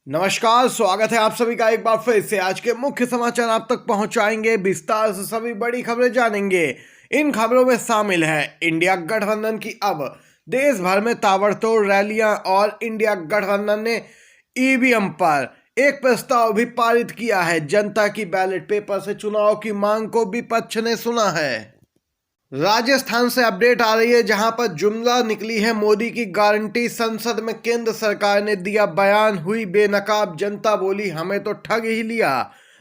नमस्कार, स्वागत है आप सभी का एक बार फिर से। आज के मुख्य समाचार आप तक पहुंचाएंगे, विस्तार से सभी बड़ी खबरें जानेंगे। इन खबरों में शामिल है इंडिया गठबंधन की अब देश भर में ताबड़तोड़ रैलियां और इंडिया गठबंधन ने ईवीएम पर एक प्रस्ताव भी पारित किया है। जनता की बैलेट पेपर से चुनाव की मांग को विपक्ष ने सुना है। राजस्थान से अपडेट आ रही है, जहां पर जुमला निकली है मोदी की गारंटी। संसद में केंद्र सरकार ने दिया बयान, हुई बेनकाब जनता, बोली हमें तो ठग ही लिया।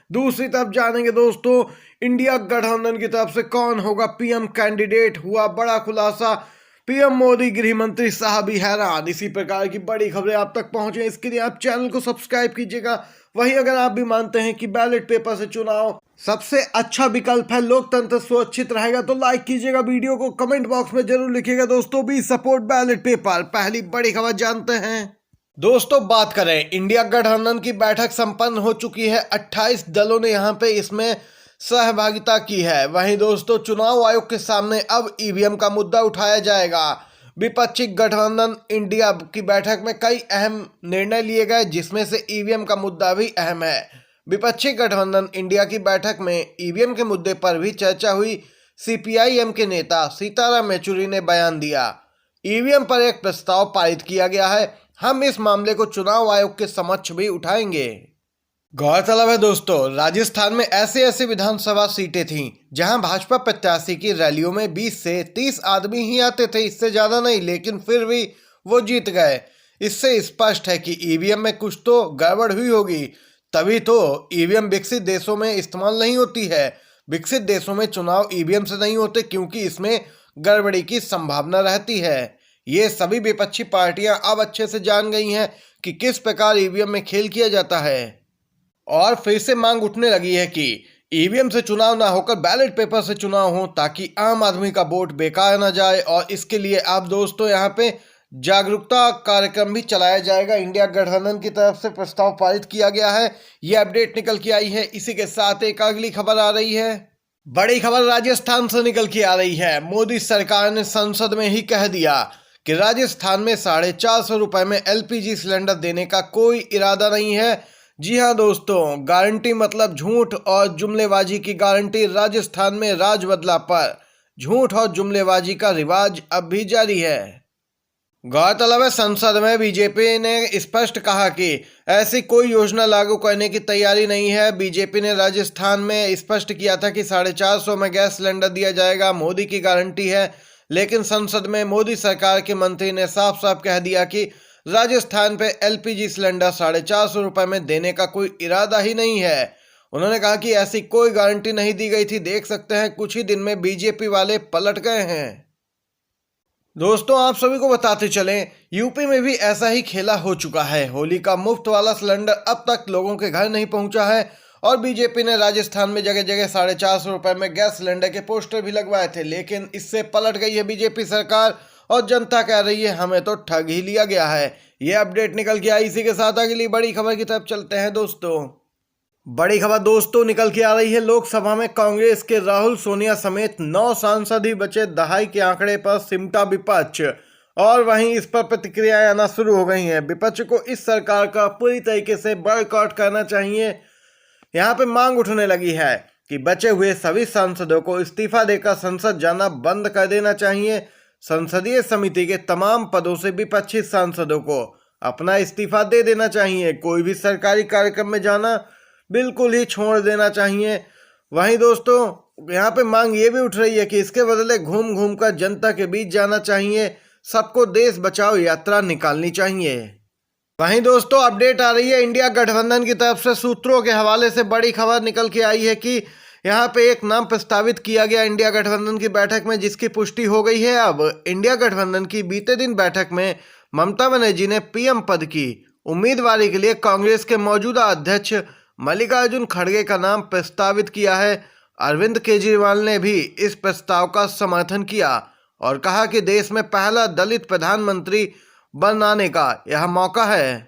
दूसरी तरफ जानेंगे दोस्तों, इंडिया गठबंधन की तरफ से कौन होगा पीएम कैंडिडेट, हुआ बड़ा खुलासा। पीएम मोदी, गृह मंत्री साहब भी हैरान। इसी प्रकार की बड़ी खबरें आप तक पहुंचे, इसके लिए आप चैनल को सब्सक्राइब कीजिएगा। वहीं अगर आप भी मानते हैं कि बैलेट पेपर से चुनाव सबसे अच्छा विकल्प है, लोकतंत्र सुरक्षित रहेगा, तो लाइक कीजिएगा वीडियो को, कमेंट बॉक्स में जरूर लिखिएगा दोस्तों भी सपोर्ट बैलेट पेपर। पहली बड़ी खबर जानते हैं दोस्तों। बात करें, इंडिया गठबंधन की बैठक संपन्न हो चुकी है। 28 दलों ने यहां पे इसमें सहभागिता की है। वहीं दोस्तों, चुनाव आयोग के सामने अब ईवीएम का मुद्दा उठाया जाएगा। विपक्षी गठबंधन इंडिया की बैठक में कई अहम निर्णय लिए गए, जिसमें से ईवीएम का मुद्दा भी अहम है। विपक्षी गठबंधन इंडिया की बैठक में ईवीएम के मुद्दे पर भी चर्चा हुई। सीपीआईएम के नेता सीताराम येचुरी ने बयान दिया। ईवीएम पर एक प्रस्ताव पारित किया गया है। हम इस मामले को चुनाव आयोग के समक्ष भी उठाएंगे। गौरतलब है दोस्तों, राजस्थान में ऐसे विधानसभा सीटें थीं जहां भाजपा प्रत्याशी की रैलियों में 20 से 30 आदमी ही आते थे, इससे ज्यादा नहीं, लेकिन फिर भी वो जीत गए। इससे स्पष्ट है कि ईवीएम में कुछ तो गड़बड़ हुई होगी, तभी तो ईवीएम विकसित देशों में इस्तेमाल नहीं होती है। विकसित देशों में चुनाव ईवीएम से नहीं होते, क्योंकि इसमें गड़बड़ी की संभावना रहती है। ये सभी विपक्षी पार्टियां अब अच्छे से जान गई हैं कि किस प्रकार ईवीएम में खेल किया जाता है, और फिर से मांग उठने लगी है कि ईवीएम से चुनाव ना होकर बैलेट पेपर से चुनाव हो, ताकि आम आदमी का वोट बेकार ना जाए। और इसके लिए आप दोस्तों यहाँ पे जागरूकता कार्यक्रम भी चलाया जाएगा। इंडिया गठबंधन की तरफ से प्रस्ताव पारित किया गया है, ये अपडेट निकल के आई है। इसी के साथ एक अगली खबर आ रही है। बड़ी खबर राजस्थान से निकल के आ रही है। मोदी सरकार ने संसद में ही कह दिया कि राजस्थान में 450 रुपए में एलपीजी सिलेंडर देने का कोई इरादा नहीं है। जी हाँ दोस्तों, गारंटी मतलब झूठ और जुमलेबाजी की गारंटी। राजस्थान में राज बदला, पर झूठ और जुमलेबाजी का रिवाज अब भी जारी है। गौरतलब है, संसद में बीजेपी ने स्पष्ट कहा कि ऐसी कोई योजना लागू करने की तैयारी नहीं है। बीजेपी ने राजस्थान में स्पष्ट किया था कि 450 में गैस सिलेंडर दिया जाएगा, मोदी की गारंटी है। लेकिन संसद में मोदी सरकार के मंत्री ने साफ साफ कह दिया कि राजस्थान पे एलपीजी सिलेंडर 450 रुपए में देने का कोई इरादा ही नहीं है। उन्होंने कहा कि ऐसी कोई गारंटी नहीं दी गई थी। देख सकते हैं, कुछ ही दिन में बीजेपी वाले पलट गए हैं। दोस्तों, आप सभी को बताते चलें, यूपी में भी ऐसा ही खेला हो चुका है। होली का मुफ्त वाला सिलेंडर अब तक लोगों के घर नहीं पहुंचा है, और बीजेपी ने राजस्थान में जगह जगह 450 रुपए में गैस सिलेंडर के पोस्टर भी लगवाए थे। लेकिन इससे पलट गई है बीजेपी सरकार, और जनता कह रही है हमें तो ठग ही लिया गया है। ये अपडेट निकल के आई। इसी के साथ अगली बड़ी खबर की तरफ चलते हैं दोस्तों। बड़ी खबर दोस्तों निकल के आ रही है। लोकसभा में कांग्रेस के राहुल, सोनिया समेत 9 सांसद ही बचे। दहाई के आंकड़े पर सिमटा विपक्ष, और वहीं इस पर प्रतिक्रियाएं आना शुरू हो गई हैं। विपक्ष को इस सरकार का पूरी तरीके से बॉयकॉट करना चाहिए। यहाँ पे मांग उठने लगी है कि बचे हुए सभी सांसदों को इस्तीफा देकर संसद जाना बंद कर देना चाहिए। संसदीय समिति के तमाम पदों से विपक्षी सांसदों को अपना इस्तीफा दे देना चाहिए। कोई भी सरकारी कार्यक्रम में जाना बिल्कुल ही छोड़ देना चाहिए। वहीं दोस्तों, यहाँ पे मांग ये भी उठ रही है कि इसके बदले घूम घूम कर जनता के बीच जाना चाहिए। सबको देश बचाओ यात्रा निकालनी चाहिए। वहीं दोस्तों, अपडेट आ रही है इंडिया गठबंधन की तरफ से। सूत्रों के हवाले से बड़ी खबर निकल के आई है कि यहाँ पे एक नाम प्रस्तावित किया गया इंडिया गठबंधन की बैठक में, जिसकी पुष्टि हो गई है। अब इंडिया गठबंधन की बीते दिन बैठक में ममता बनर्जी ने पीएम पद की उम्मीदवारी के लिए कांग्रेस के मौजूदा अध्यक्ष मल्लिकार्जुन खड़गे का नाम प्रस्तावित किया है। अरविंद केजरीवाल ने भी इस प्रस्ताव का समर्थन किया और कहा कि देश में पहला दलित प्रधानमंत्री बनाने का यह मौका है।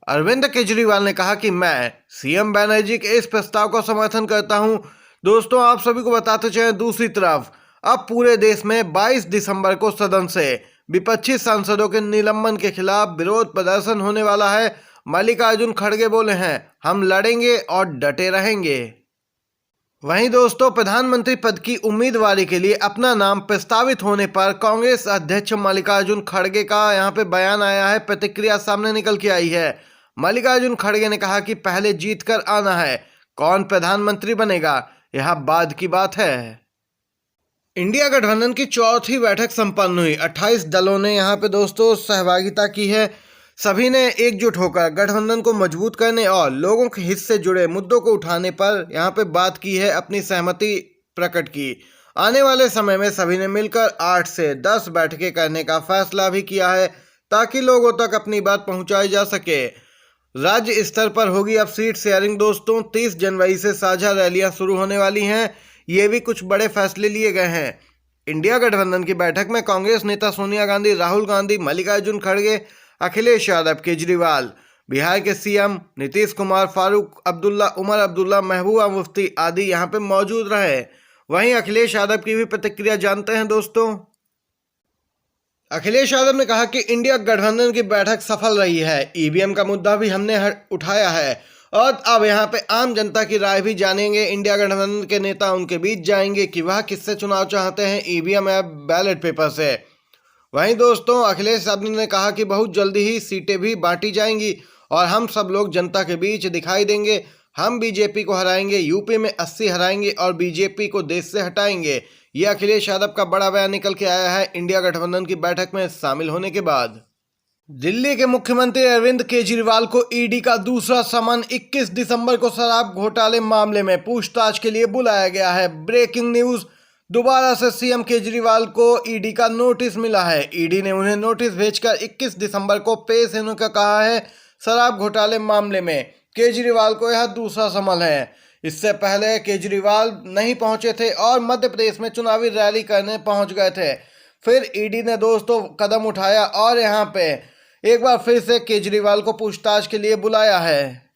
अरविंद केजरीवाल ने कहा कि मैं सीएम बनर्जी के इस प्रस्ताव का समर्थन करता हूं। दोस्तों, आप सभी को बताते चलें, दूसरी तरफ अब पूरे देश में 22 दिसंबर को सदन से विपक्षी सांसदों के निलंबन के खिलाफ विरोध प्रदर्शन होने वाला है, मल्लिकार्जुन खड़गे बोले हैं, हम लड़ेंगे और डटे रहेंगे। वहीं दोस्तों, प्रधानमंत्री पद की उम्मीदवारी के लिए अपना नाम प्रस्तावित होने पर कांग्रेस अध्यक्ष मल्लिकार्जुन खड़गे का यहां पे बयान आया है, प्रतिक्रिया सामने निकल के आई है। मल्लिकार्जुन खड़गे ने कहा कि पहले जीत कर आना है, कौन प्रधानमंत्री बनेगा यह बाद की बात है। इंडिया गठबंधन की चौथी बैठक संपन्न हुई। 28 दलों ने यहां पे दोस्तों सहभागिता की है। सभी ने एकजुट होकर गठबंधन को मजबूत करने और लोगों के हित से जुड़े मुद्दों को उठाने पर यहां पे बात की है, अपनी सहमति प्रकट की। आने वाले समय में सभी ने मिलकर 8 से 10 बैठकें करने का फैसला भी किया है, ताकि लोगों तक अपनी बात पहुंचाई जा सके। राज्य स्तर पर होगी अब सीट शेयरिंग दोस्तों। 30 जनवरी से साझा रैलियां शुरू होने वाली हैं। ये भी कुछ बड़े फैसले लिए गए हैं। इंडिया गठबंधन की बैठक में कांग्रेस नेता सोनिया गांधी, राहुल गांधी, मल्लिकार्जुन खड़गे, अखिलेश यादव, केजरीवाल, बिहार के सीएम नीतीश कुमार, फारूक अब्दुल्ला, उमर अब्दुल्ला, महबूबा मुफ्ती आदि यहां पे मौजूद रहे। वहीं अखिलेश यादव की भी प्रतिक्रिया जानते हैं दोस्तों। अखिलेश यादव ने कहा कि इंडिया गठबंधन की बैठक सफल रही है। ईवीएम का मुद्दा भी हमने उठाया है और अब यहाँ पे आम जनता की राय भी जानेंगे। इंडिया गठबंधन के नेता उनके बीच जाएंगे कि वह किससे चुनाव चाहते हैं, ईवीएम या बैलेट पेपर से। वहीं दोस्तों, अखिलेश यादव ने कहा कि बहुत जल्दी ही सीटें भी बांटी जाएंगी और हम सब लोग जनता के बीच दिखाई देंगे। हम बीजेपी को हराएंगे, यूपी में 80 हराएंगे और बीजेपी को देश से हटाएंगे। ये अखिलेश यादव का बड़ा बयान निकल के आया है इंडिया गठबंधन की बैठक में शामिल होने के बाद। दिल्ली के मुख्यमंत्री अरविंद केजरीवाल को ईडी का दूसरा समन 21 दिसंबर को शराब घोटाले मामले में पूछताछ के लिए बुलाया गया है। ब्रेकिंग न्यूज, दोबारा से सीएम केजरीवाल को ईडी का नोटिस मिला है। ईडी ने उन्हें नोटिस भेजकर 21 दिसंबर को पेश होने का कहा है। शराब घोटाले मामले में केजरीवाल को यह दूसरा समन है। इससे पहले केजरीवाल नहीं पहुंचे थे और मध्य प्रदेश में चुनावी रैली करने पहुंच गए थे। फिर ईडी ने दोस्तों कदम उठाया और यहां पे एक बार फिर से केजरीवाल को पूछताछ के लिए बुलाया है।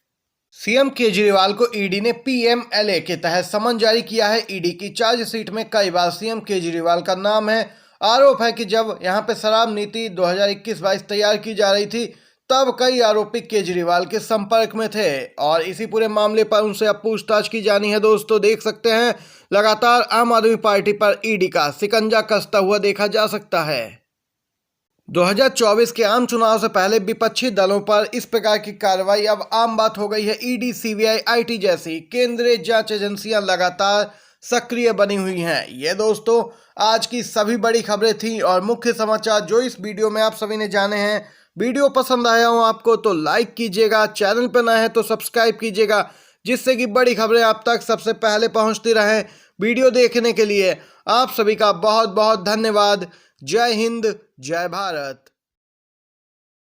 सीएम केजरीवाल को ईडी ने पीएमएलए के तहत समन जारी किया है। ईडी की चार्जशीट में कई बार सीएम केजरीवाल का नाम है। आरोप है कि जब यहां पे शराब नीति 2021-22 तैयार की जा रही थी, तब कई आरोपी केजरीवाल के संपर्क में थे और इसी पूरे मामले पर उनसे अब पूछताछ की जानी है। दोस्तों देख सकते हैं, लगातार आम आदमी पार्टी पर ईडी का शिकंजा कसता हुआ देखा जा सकता है। 2024 के आम चुनाव से पहले विपक्षी दलों पर इस प्रकार की कार्रवाई अब आम बात हो गई है। ईडी, सीबीआई, आईटी जैसी केंद्रीय जांच एजेंसियां लगातार सक्रिय बनी हुई हैं। ये दोस्तों आज की सभी बड़ी खबरें थी और मुख्य समाचार जो इस वीडियो में आप सभी ने जाने हैं। वीडियो पसंद आया हो आपको तो लाइक कीजिएगा, चैनल पर नए हैं तो सब्सक्राइब कीजिएगा, जिससे कि बड़ी खबरें आप तक सबसे पहले पहुंचती रहें। वीडियो देखने के लिए आप सभी का बहुत बहुत धन्यवाद। जय हिंद, जय भारत।